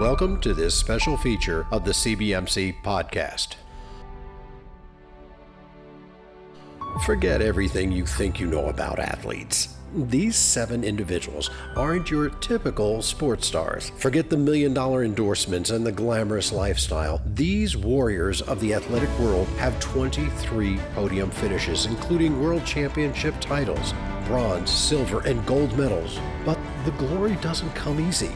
Welcome to this special feature of the CBMC podcast. Forget everything you think you know about athletes. These 7 individuals aren't your typical sports stars. Forget the million-dollar endorsements and the glamorous lifestyle. These warriors of the athletic world have 23 podium finishes, including world championship titles, bronze, silver, and gold medals. But the glory doesn't come easy.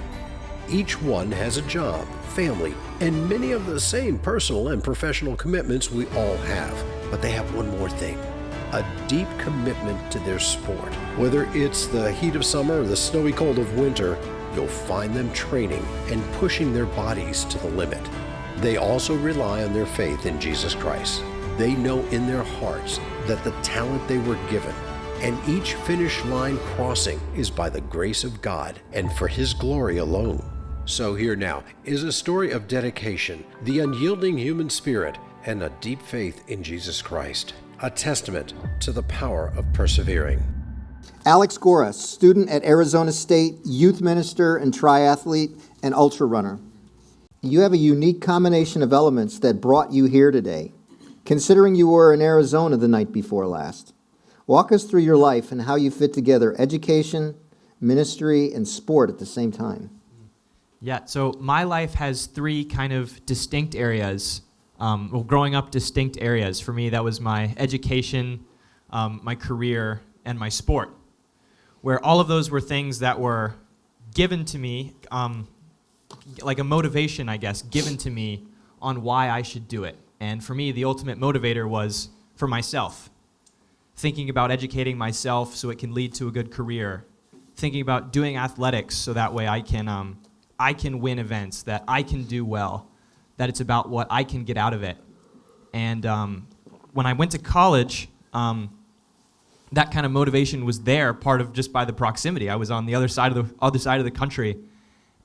Each one has a job, family, and many of the same personal and professional commitments we all have. But they have one more thing: a deep commitment to their sport. Whether it's the heat of summer or the snowy cold of winter, you'll find them training and pushing their bodies to the limit. They also rely on their faith in Jesus Christ. They know in their hearts that the talent they were given and each finish line crossing is by the grace of God and for His glory alone. So here now is a story of dedication, the unyielding human spirit, and a deep faith in Jesus Christ. A testament to the power of persevering. Alex Gaura, student at Arizona State, youth minister and triathlete and ultra runner. You have a unique combination of elements that brought you here today, considering you were in Arizona the night before last. Walk us through your life and how you fit together education, ministry, and sport at the same time. Yeah, so my life has 3 kind of distinct areas. Growing up, distinct areas. For me, that was my education, my career, and my sport, where all of those were things that were given to me, like a motivation, I guess, given to me on why I should do it. And for me, the ultimate motivator was for myself. Thinking about educating myself so it can lead to a good career. Thinking about doing athletics so that way I can win events, that I can do well, that it's about what I can get out of it. And when I went to college, that kind of motivation was there, part of just by the proximity. I was on the other side of the country.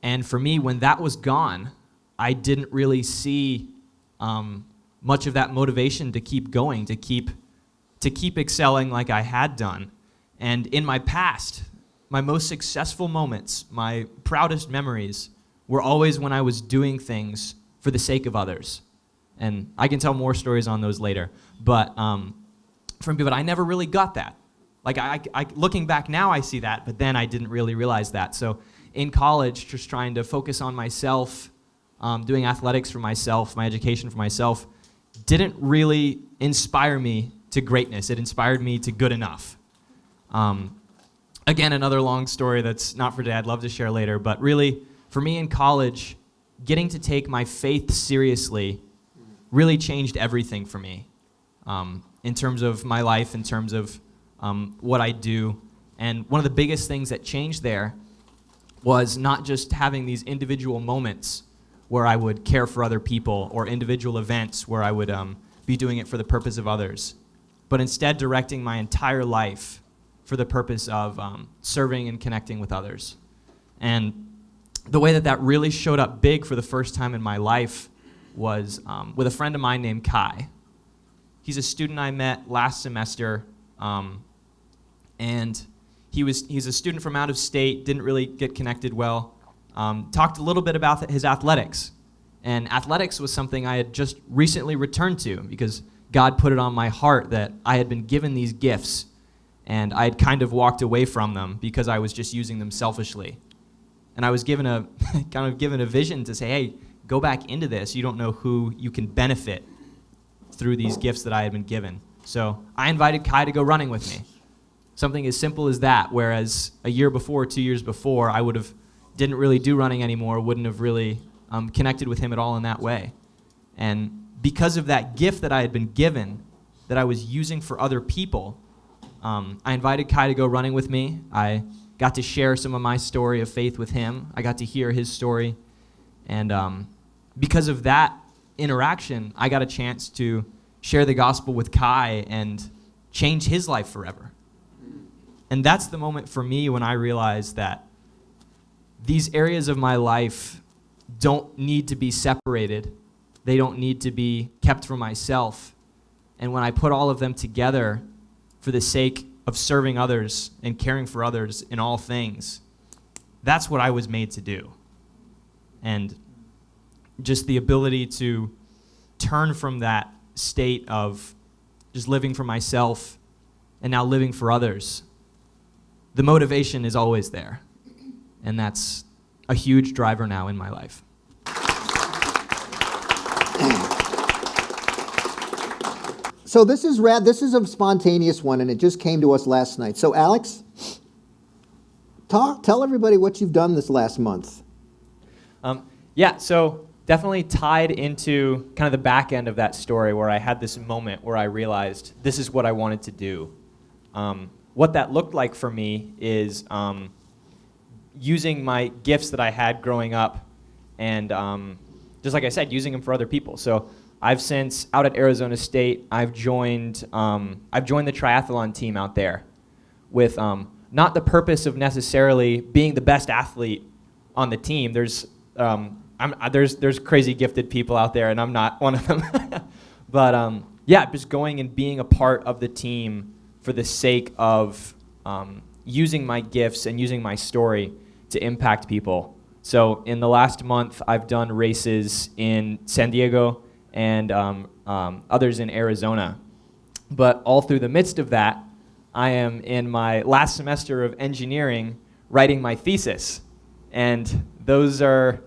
And for me, when that was gone, I didn't really see much of that motivation to keep going, to keep excelling like I had done. And in my past, my most successful moments, my proudest memories, were always when I was doing things for the sake of others. And I can tell more stories on those later. But I never really got that. Like, I looking back now, I see that, but then I didn't really realize that. So in college, just trying to focus on myself, doing athletics for myself, my education for myself, didn't really inspire me to greatness. It inspired me to good enough. Again, another long story that's not for today. I'd love to share later. But really, for me in college, getting to take my faith seriously really changed everything for me in terms of my life, in terms of what I do. And one of the biggest things that changed there was not just having these individual moments where I would care for other people or individual events where I would be doing it for the purpose of others, but instead directing my entire life for the purpose of serving and connecting with others. And the way that really showed up big for the first time in my life was with a friend of mine named Kai. He's a student I met last semester, and he's a student from out of state, didn't really get connected well. Talked a little bit about his athletics. And athletics was something I had just recently returned to because God put it on my heart that I had been given these gifts, and I had kind of walked away from them because I was just using them selfishly. And I was given a vision to say, hey, go back into this. You don't know who you can benefit through these gifts that I had been given. So I invited Kai to go running with me. Something as simple as that, whereas a year before, 2 years before, I didn't really do running anymore, wouldn't have really connected with him at all in that way. And because of that gift that I had been given, that I was using for other people, I invited Kai to go running with me. I got to share some of my story of faith with him. I got to hear his story. And because of that interaction, I got a chance to share the gospel with Kai and change his life forever. And that's the moment for me when I realized that these areas of my life don't need to be separated. They don't need to be kept for myself. And when I put all of them together for the sake of serving others and caring for others in all things, that's what I was made to do. And just the ability to turn from that state of just living for myself and now living for others, the motivation is always there. And that's a huge driver now in my life. So this is a spontaneous one, and it just came to us last night. So Alex, tell everybody what you've done this last month. So definitely tied into kind of the back end of that story where I had this moment where I realized this is what I wanted to do. What that looked like for me is using my gifts that I had growing up and just like I said, using them for other people. So I've since, out at Arizona State, I've joined the triathlon team out there with not the purpose of necessarily being the best athlete on the team. There's crazy gifted people out there, and I'm not one of them. But just going and being a part of the team for the sake of using my gifts and using my story to impact people. So in the last month, I've done races in San Diego and others in Arizona. But all through the midst of that, I am in my last semester of engineering writing my thesis. And those are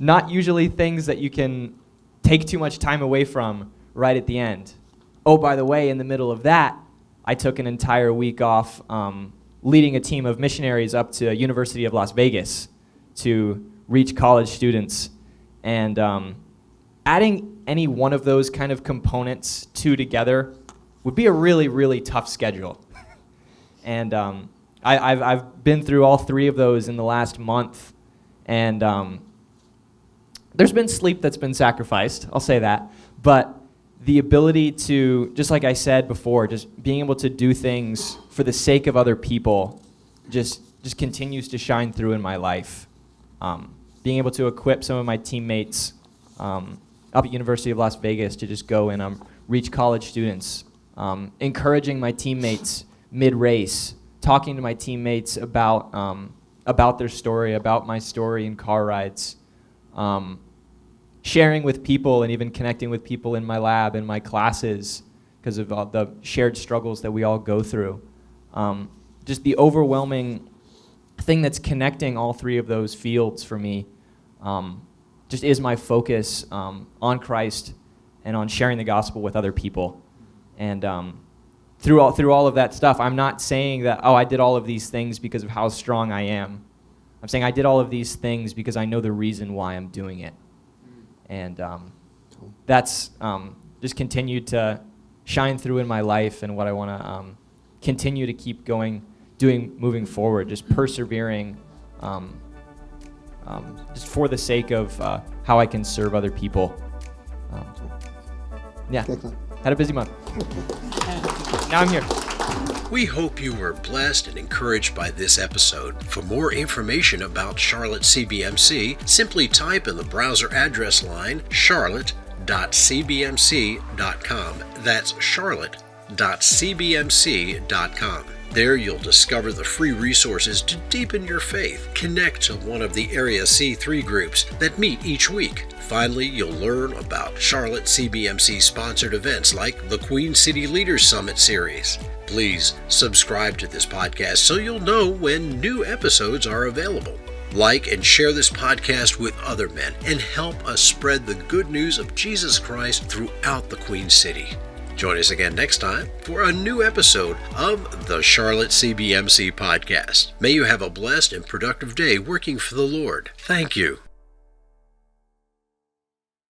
not usually things that you can take too much time away from right at the end. Oh, by the way, in the middle of that, I took an entire week off leading a team of missionaries up to University of Las Vegas to reach college students. And adding any one of those kind of components together would be a really, really tough schedule. And I've been through all three of those in the last month. And there's been sleep that's been sacrificed, I'll say that. But the ability to, just like I said before, just being able to do things for the sake of other people just continues to shine through in my life. Being able to equip some of my teammates up at University of Las Vegas to just go and reach college students, encouraging my teammates mid-race, talking to my teammates about their story, about my story in car rides, sharing with people and even connecting with people in my lab and my classes because of all the shared struggles that we all go through. Just the overwhelming thing that's connecting all three of those fields for me just is my focus on Christ and on sharing the gospel with other people. And through all of that stuff, I'm not saying that, I did all of these things because of how strong I am. I'm saying I did all of these things because I know the reason why I'm doing it. And that's just continued to shine through in my life and what I want to continue to keep moving forward, just persevering, just for the sake of how I can serve other people. Had a busy month. Now I'm here. We hope you were blessed and encouraged by this episode. For more information about Charlotte CBMC, simply type in the browser address line charlotte.cbmc.com. That's charlotte.cbmc.com. There you'll discover the free resources to deepen your faith. Connect to one of the Area C3 groups that meet each week. Finally, you'll learn about Charlotte CBMC sponsored events like the Queen City Leaders Summit series. Please subscribe to this podcast so you'll know when new episodes are available. Like and share this podcast with other men and help us spread the good news of Jesus Christ throughout the Queen City. Join us again next time for a new episode of the Charlotte CBMC podcast. May you have a blessed and productive day working for the Lord. Thank you.